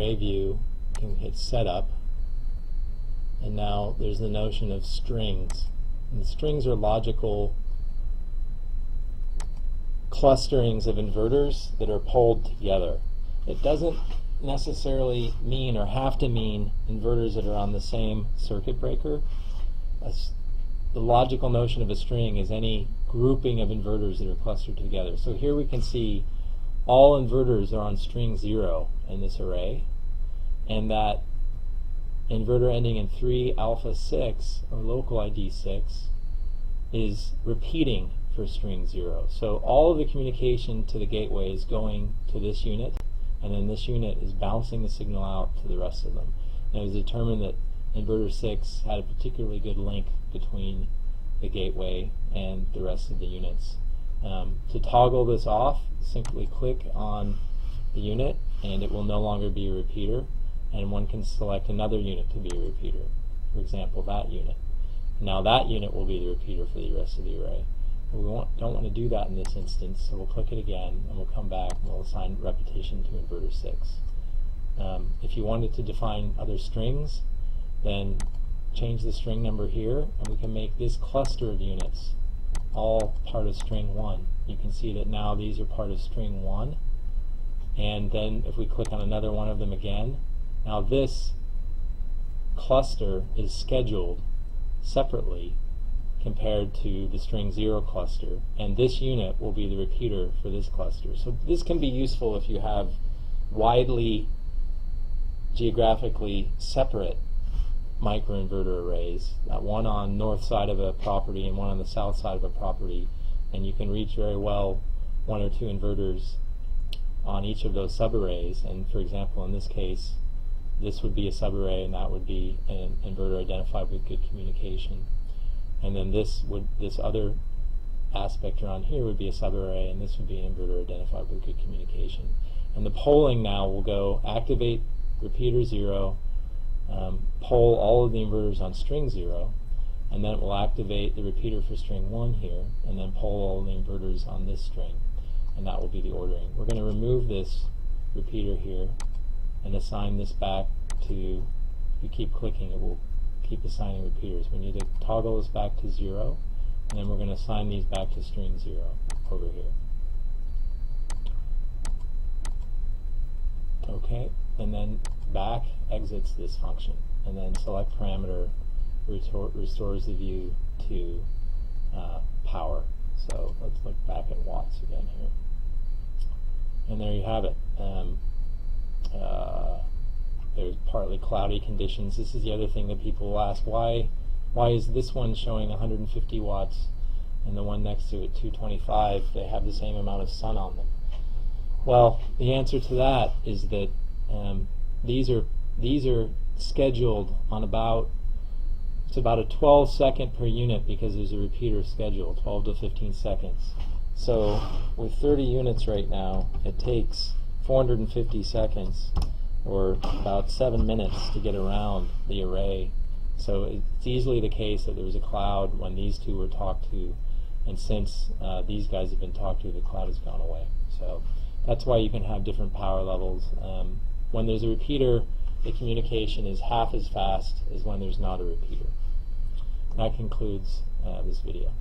array view, you can hit setup, and now there's the notion of strings. And the strings are logical clusterings of inverters that are pulled together. It doesn't necessarily mean or have to mean inverters that are on the same circuit breaker. The logical notion of a string is any grouping of inverters that are clustered together. So here we can see all inverters are on string 0 in this array, and that inverter ending in 3 alpha 6 or local ID 6 is repeating for string 0. So all of the communication to the gateway is going to this unit, and then this unit is bouncing the signal out to the rest of them. And it was determined that inverter 6 had a particularly good link between the gateway and the rest of the units. To toggle this off, simply click on the unit and it will no longer be a repeater, and one can select another unit to be a repeater. For example, that unit. Now that unit will be the repeater for the rest of the array. But we don't want to do that in this instance, so we'll click it again and we'll come back and we'll assign repetition to inverter 6. If you wanted to define other strings, then change the string number here and we can make this cluster of units all part of string 1. You can see that now these are part of string 1, and then if we click on another one of them again, now this cluster is scheduled separately compared to the string 0 cluster, and this unit will be the repeater for this cluster. So this can be useful if you have widely geographically separate microinverter arrays, one on north side of a property and one on the south side of a property, and you can reach very well 1 or 2 inverters on each of those subarrays. And for example, in this case, this would be a subarray and that would be an inverter identified with good communication. And then this other aspect around here would be a subarray, and this would be an inverter identified with good communication. And the polling now will go activate repeater 0, poll all of the inverters on string 0, and then it will activate the repeater for string 1 here, and then poll all the inverters on this string, and that will be the ordering. We're going to remove this repeater here and assign this back to, if you keep clicking it will keep assigning repeaters. We need to toggle this back to 0, and then we're going to assign these back to string 0 over here. Okay, and then back exits this function, and then select parameter restores the view to power. So let's look back at watts again here, and there you have it. There's partly cloudy conditions. This is the other thing that people will ask, why is this one showing 150 watts and the one next to it 225? They have the same amount of sun on them. Well, the answer to that is that these are scheduled on it's about a 12 second per unit, because there's a repeater schedule, 12 to 15 seconds. So with 30 units right now, it takes 450 seconds, or about 7 minutes, to get around the array. So it's easily the case that there was a cloud when these two were talked to, and since these guys have been talked to, the cloud has gone away. So that's why you can have different power levels. When there's a repeater, the communication is half as fast as when there's not a repeater. That concludes this video.